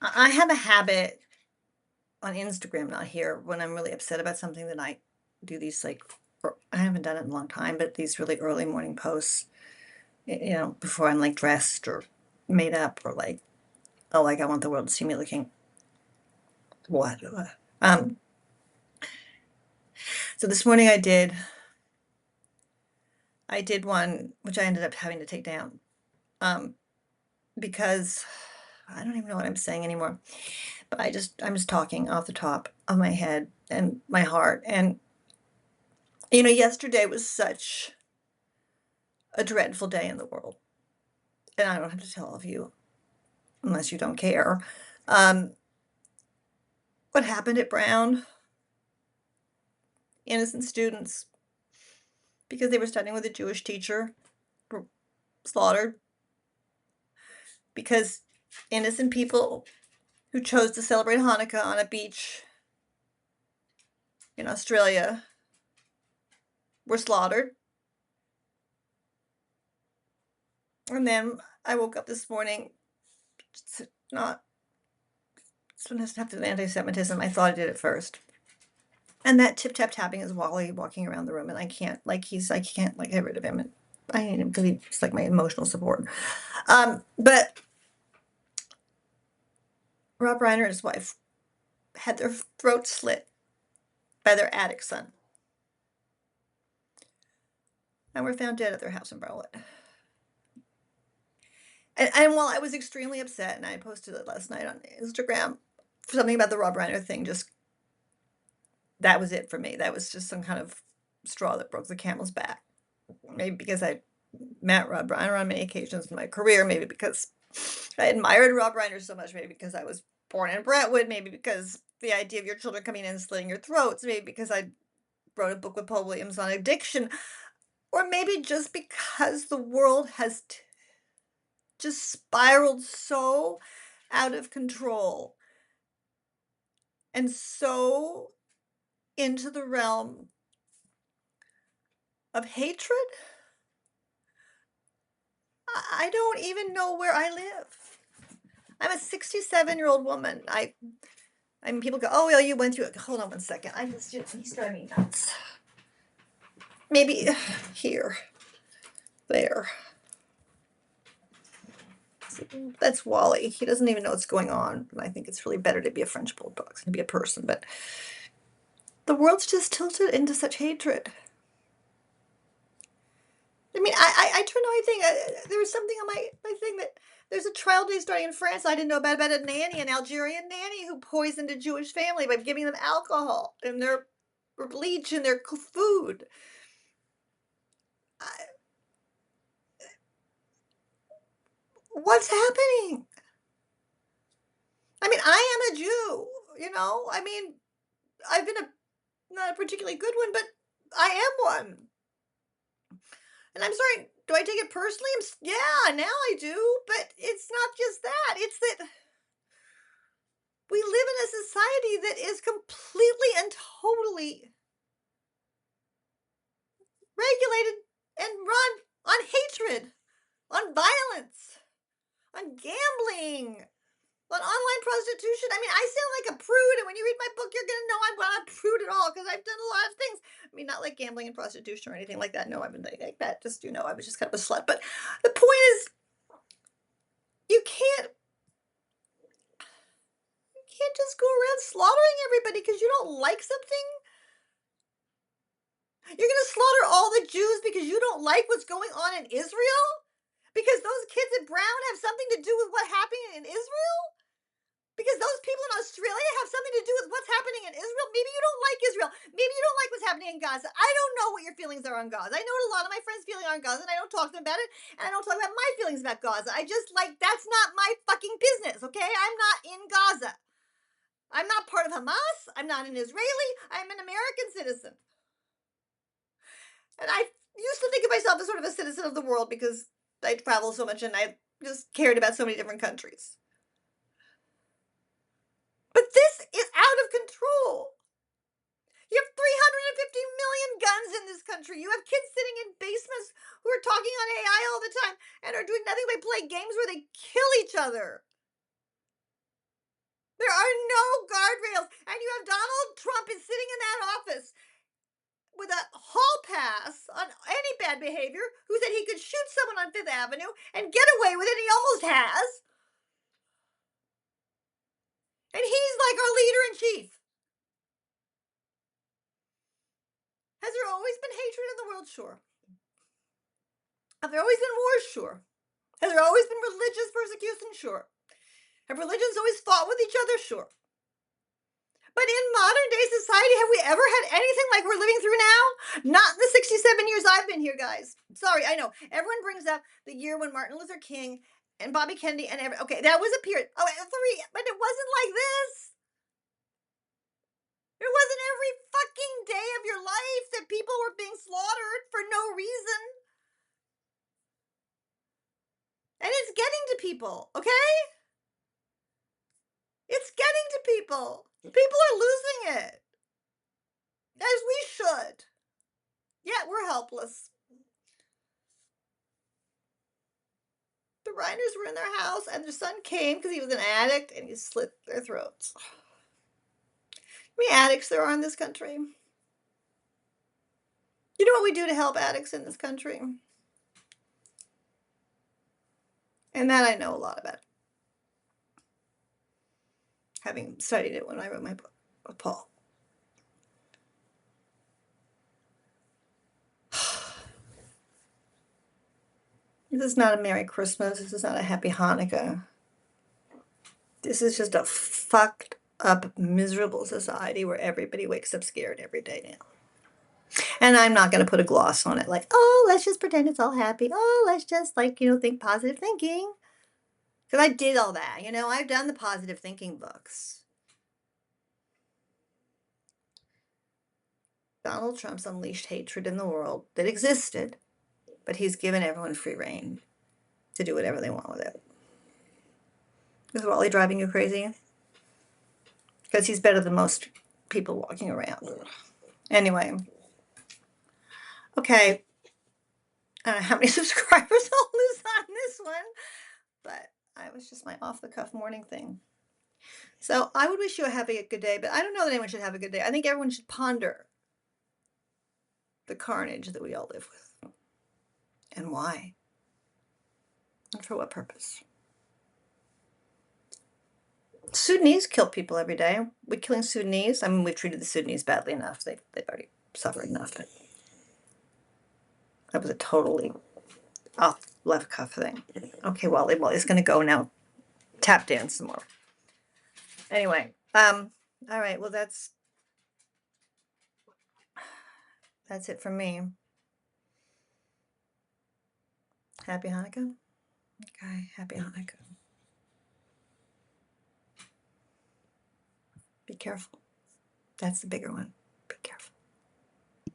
I have a habit on Instagram, not here, when I'm really upset about something that I do these I haven't done it in a long time, but these really early morning posts, before I'm like dressed or made up or like, oh, like I want the world to see me looking what? Um, so this morning I did one which I ended up having to take down um, because I don't even know what I'm saying anymore. But I'm just talking off the top of my head and my heart. And yesterday was such a dreadful day in the world. And I don't have to tell all of you, unless you don't care, um, what happened at Brown. Innocent students, because they were studying with a Jewish teacher, were slaughtered because innocent people who chose to celebrate Hanukkah on a beach in Australia were slaughtered. And then I woke up this morning, not, this one doesn't have to do with anti-Semitism. I thought I did it first. And that tip tap tapping is Wally walking around the room, and I can't like get rid of him. And I need him because he's like my emotional support. But Rob Reiner and his wife had their throats slit by their attic son and were found dead at their house in Berlin. And while I was extremely upset, and I posted it last night on Instagram, something about the Rob Reiner thing, just that was it for me. That was just some kind of straw that broke the camel's back. Maybe because I met Rob Reiner on many occasions in my career, maybe because I admired Rob Reiner so much, maybe because I was born in Brentwood, maybe because the idea of your children coming in and slitting your throats, maybe because I wrote a book with Paul Williams on addiction, or maybe just because the world has just spiraled so out of control and so into the realm of hatred. I don't even know where I live. I'm a 67-year-old woman. I mean, people go, "Oh, well, you went through it." Hold on one second. He's driving me nuts. Maybe here, there. That's Wally. He doesn't even know what's going on. And I think it's really better to be a French bulldog than to be a person. But the world's just tilted into such hatred. I mean, I turned on my thing. There was something on my thing that there's a trial day starting in France I didn't know about a nanny, an Algerian nanny who poisoned a Jewish family by giving them alcohol in their or bleach in their food. I, what's happening? I mean, I am a Jew, I mean, I've been not a particularly good one, but I am one. And I'm sorry, do I take it personally? Yeah, now I do, but it's not just that. It's that we live in a society that is completely and totally regulated and run on hatred, on violence, on gambling, on online prostitution. I mean, I sound like a prude, and when you read my book, you're gonna know I'm not a prude at all because I've done a lot of things. I mean, not like gambling and prostitution or anything like that. No, I've been like that. Just I was just kind of a slut. But the point is, you can't you can't just go around slaughtering everybody because you don't like something. You're gonna slaughter all the Jews because you don't like what's going on in Israel? Because those kids at Brown have something to do with what happened in Israel? Because those people in Australia have something to do with what's happening in Israel? Maybe you don't like Israel. Maybe you don't like what's happening in Gaza. I don't know what your feelings are on Gaza. I know what a lot of my friends' feeling on Gaza, and I don't talk to them about it, and I don't talk about my feelings about Gaza. I just that's not my fucking business, okay? I'm not in Gaza. I'm not part of Hamas. I'm not an Israeli. I'm an American citizen. And I used to think of myself as sort of a citizen of the world because I travel so much and I just cared about so many different countries. But this is out of control. You have 350 million guns in this country. You have kids sitting in basements who are talking on AI all the time and are doing nothing but play games where they kill each other. There are no guardrails, and you have Donald Trump is sitting in that office with a hall pass on any bad behavior, who said he could shoot someone on Fifth Avenue and get away with it, and he almost has. And he's like our leader in chief. Has there always been hatred in the world? Sure. Have there always been wars? Sure. Has there always been religious persecution? Sure. Have religions always fought with each other? Sure. But in modern day society, have we ever had anything like we're living through now? Not in the 67 years I've been here, guys. Sorry, I know. Everyone brings up the year when Martin Luther King and Bobby Kennedy and okay, that was a period. Oh, three, but it wasn't like this. It wasn't every fucking day of your life that people were being slaughtered for no reason. And it's getting to people, okay? It's getting to people. People are losing it. As we should. Yet we're helpless. The Reiners were in their house, and their son came because he was an addict, and he slit their throats. How many addicts there are in this country? You know what we do to help addicts in this country? And that I know a lot about, having studied it when I wrote my book with Paul. This is not a Merry Christmas. This is not a Happy Hanukkah. This is just a fucked up, miserable society where everybody wakes up scared every day now. And I'm not going to put a gloss on it like, oh, let's just pretend it's all happy. Oh, let's just, like, think positive thinking. Because I did all that. I've done the positive thinking books. Donald Trump's unleashed hatred in the world that existed, but he's given everyone free reign to do whatever they want with it. Is Raleigh driving you crazy? Because he's better than most people walking around. Anyway. Okay. I don't know how many subscribers I'll lose on this one, but it was just my off-the-cuff morning thing. So I would wish you a happy, good day, but I don't know that anyone should have a good day. I think everyone should ponder the carnage that we all live with, and why, and for what purpose. Sudanese kill people every day. We're killing Sudanese. I mean, we've treated the Sudanese badly enough. They've already suffered enough. But that was a totally off left cuff thing. Okay, well, it's going to go now. Tap dance some more. Anyway, all right. Well, that's it from me. Happy Hanukkah. Okay, happy Hanukkah. Be careful. That's the bigger one.